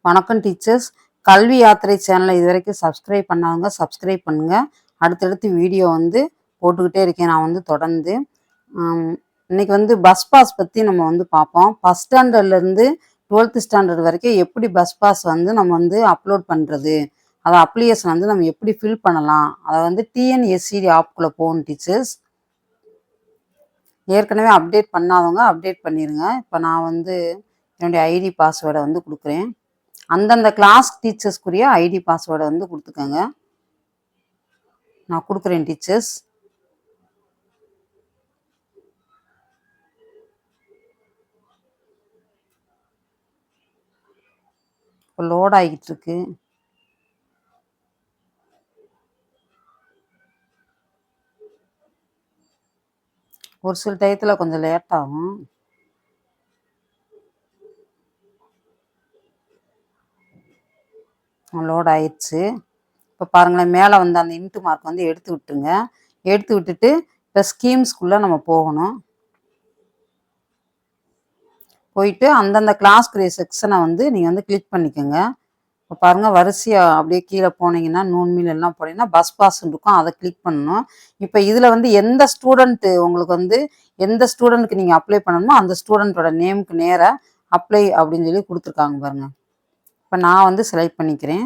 வணக்கம் டீச்சர்ஸ். கல்வி யாத்திரை சேனலை இதுவரைக்கும் சப்ஸ்கிரைப் பண்ணாதவங்க சப்ஸ்கிரைப் பண்ணுங்கள். அடுத்தடுத்து வீடியோ போட்டுக்கிட்டே இருக்கேன் நான் தொடர்ந்து. இன்னைக்கு பஸ் பாஸ் பற்றி நம்ம பார்ப்போம். ஃபஸ்ட் ஸ்டாண்டர்ட்லேருந்து 12th ஸ்டாண்டர்ட் வரைக்கும் எப்படி பஸ் பாஸ் நம்ம அப்லோட் பண்ணுறது, அதை அப்ளிகேஷன் நம்ம எப்படி ஃபில் பண்ணலாம், அதை டிஎன்எஸ்சிடி ஆப்குள்ளே போகணும் டீச்சர்ஸ். ஏற்கனவே அப்டேட் பண்ணாதவங்க அப்டேட் பண்ணிடுங்க. இப்போ நான் என்னுடைய ஐடி பாஸ்வேர்டை கொடுக்குறேன். அந்தந்த கிளாஸ் டீச்சர்ஸ்க்குரிய ஐடி பாஸ்வேர்டை கொடுத்துக்கோங்க. நான் கொடுக்குறேன் டீச்சர்ஸ். இப்போ லோட் ஆகிட்டு இருக்கு. ஒரு சில டயத்தில் கொஞ்சம் லேட் ஆகும். லோட் ஆயிடுச்சு. இப்போ பாருங்களேன், மேலே அந்த இன்ட்டு மார்க் எடுத்து விட்டுருங்க. எடுத்து விட்டுட்டு இப்போ ஸ்கீம்ஸ்குள்ளே நம்ம போகணும். போயிட்டு அந்தந்த கிளாஸ்க்குரிய செக்ஷனை நீங்கள் கிளிக் பண்ணிக்கோங்க. இப்போ பாருங்கள், வரிசையாக அப்படியே கீழே போனீங்கன்னா நூன்மீல் எல்லாம் போனீங்கன்னா பஸ் பாஸ்ன்னு இருக்கும், அதை கிளிக் பண்ணணும். இப்போ இதில் எந்த ஸ்டூடெண்ட்டு உங்களுக்கு எந்த ஸ்டூடெண்ட்டுக்கு நீங்கள் அப்ளை பண்ணணுமோ அந்த ஸ்டூடெண்ட்டோட நேமுக்கு நேராக அப்ளை அப்படின்னு சொல்லி கொடுத்துருக்காங்க பாருங்கள். இப்போ நான் செலக்ட் பண்ணிக்கிறேன்.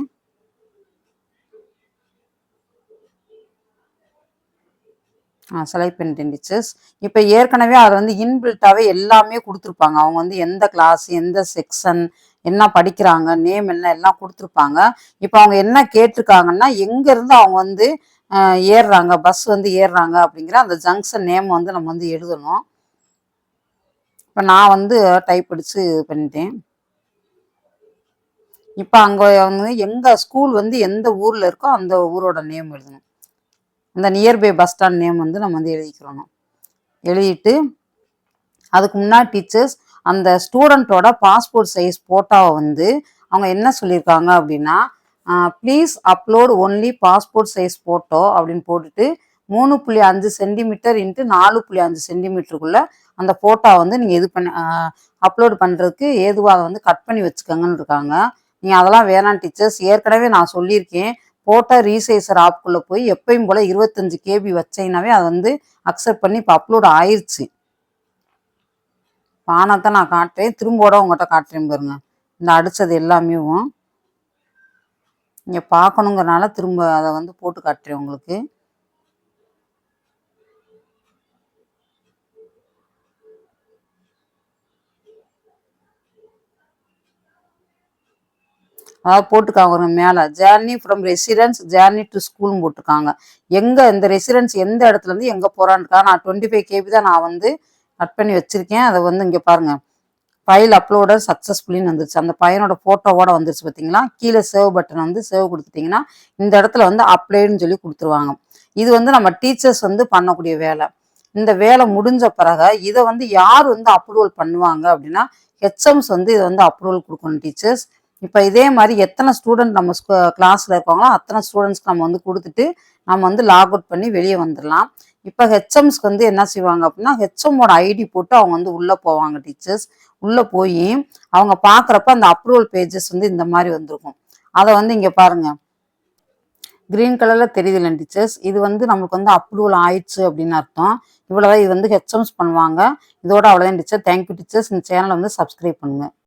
செலக்ட் பண்ணிட்டேன் டீச்சர்ஸ். இப்போ ஏற்கனவே அதை இன்பில்ட்டாகவே எல்லாமே கொடுத்துருப்பாங்க. அவங்க எந்த கிளாஸ், எந்த செக்ஷன், என்ன படிக்கிறாங்க, நேம் என்ன எல்லாம் கொடுத்துருப்பாங்க. இப்போ அவங்க என்ன கேட்டிருக்காங்கன்னா, எங்கேருந்து அவங்க ஏறுறாங்க, பஸ் ஏறுறாங்க அப்படிங்கிற அந்த ஜங்ஷன் நேம் நம்ம எழுதணும். இப்போ நான் டைப் அடித்து பண்ணிட்டேன். இப்போ அங்கே எங்கள் ஸ்கூல் எந்த ஊரில் இருக்கோ அந்த ஊரோட நேம் எழுதணும். இந்த நியர்பை பஸ் ஸ்டாண்ட் நேம் நம்ம எழுதிக்கிறோம். எழுதிட்டு அதுக்கு முன்னாடி டீச்சர்ஸ் அந்த ஸ்டூடெண்ட்டோட பாஸ்போர்ட் சைஸ் ஃபோட்டோவை அவங்க என்ன சொல்லியிருக்காங்க அப்படின்னா, please upload only passport size photo அப்படின்னு போட்டுட்டு 3.5 சென்டிமீட்டர் இன்ட்டு 4.5 சென்டிமீட்டருக்குள்ளே அந்த ஃபோட்டோவை நீங்கள் இது பண்ணி அப்லோடு பண்ணுறதுக்கு ஏதுவாக கட் பண்ணி வச்சுக்கோங்கன்னு இருக்காங்க. நீங்கள் அதெல்லாம் வேணாம் டீச்சர்ஸ். ஏற்கனவே நான் சொல்லியிருக்கேன், ஃபோட்டோ ரீசைசர் ஆப்புக்குள்ளே போய் எப்பயும் போல் 25 KB வச்சீங்கன்னாவே அதை அக்செப்ட் பண்ணி இப்போ அப்லோட் ஆயிடுச்சு. பானத்தை நான் காட்டுறேன், திரும்போட உங்கள்கிட்ட காட்டுறேன் பாருங்க. இந்த அடித்தது எல்லாமே நீங்கள் பார்க்கணுங்கிறனால திரும்ப அதை போட்டு காட்டுறேன் உங்களுக்கு. அதாவது போட்டுருக்காங்க மேலே, journey from residence journey to ஸ்கூல்னு போட்டிருக்காங்க. எங்கே இந்த ரெசிடென்ஸ் எந்த இடத்துலேருந்து எங்கே போகிறான்னுக்கா. நான் 25 KB தான் நான் கட் பண்ணி வச்சுருக்கேன். அதை இங்கே பாருங்கள், ஃபைல் அப்லோடர் சக்ஸஸ்ஃபுல்லின்னு வந்துருச்சு. அந்த பையனோட ஃபோட்டோவோட வந்துருச்சு பார்த்தீங்களா. கீழே சேவ் பட்டன் சேவ் கொடுத்துட்டிங்கன்னா இந்த இடத்துல அப்ளைன்னு சொல்லி கொடுத்துருவாங்க. இது நம்ம டீச்சர்ஸ் பண்ணக்கூடிய வேலை. இந்த வேலை முடிஞ்ச பிறகு இதை யார் அப்ரூவல் பண்ணுவாங்க அப்படின்னா ஹெச்எம்ஸ் இதை அப்ரூவல் கொடுக்கணும் டீச்சர்ஸ். இப்போ இதே மாதிரி எத்தனை ஸ்டூடெண்ட் நம்ம கிளாஸில் இருக்காங்களோ அத்தனை ஸ்டூடெண்ட்ஸ்க்கு நம்ம கொடுத்துட்டு நம்ம லாக் அவுட் பண்ணி வெளியே வந்துடலாம். இப்போ ஹெச்எம்ஸ்க்கு என்ன செய்வாங்க அப்படின்னா, ஹெச்எம்மோட ஐடி போட்டு அவங்க உள்ளே போவாங்க டீச்சர்ஸ். உள்ளே போய் அவங்க பார்க்குறப்ப அந்த அப்ரூவல் பேஜஸ் இந்த மாதிரி வந்திருக்கும். அதை இங்கே பாருங்கள், கிரீன் கலரில் தெரியுதுல்ல டீச்சர்ஸ். இது நம்மளுக்கு அப்ரூவல் ஆயிடுச்சு அப்படின்னு அர்த்தம். இவ்வளோதான் இது ஹெச்எம்ஸ் பண்ணுவாங்க. இதோட அவ்வளோதான் டீச்சர். Thank you teachers. இந்த சேனலை சப்ஸ்கிரைப் பண்ணுங்கள்.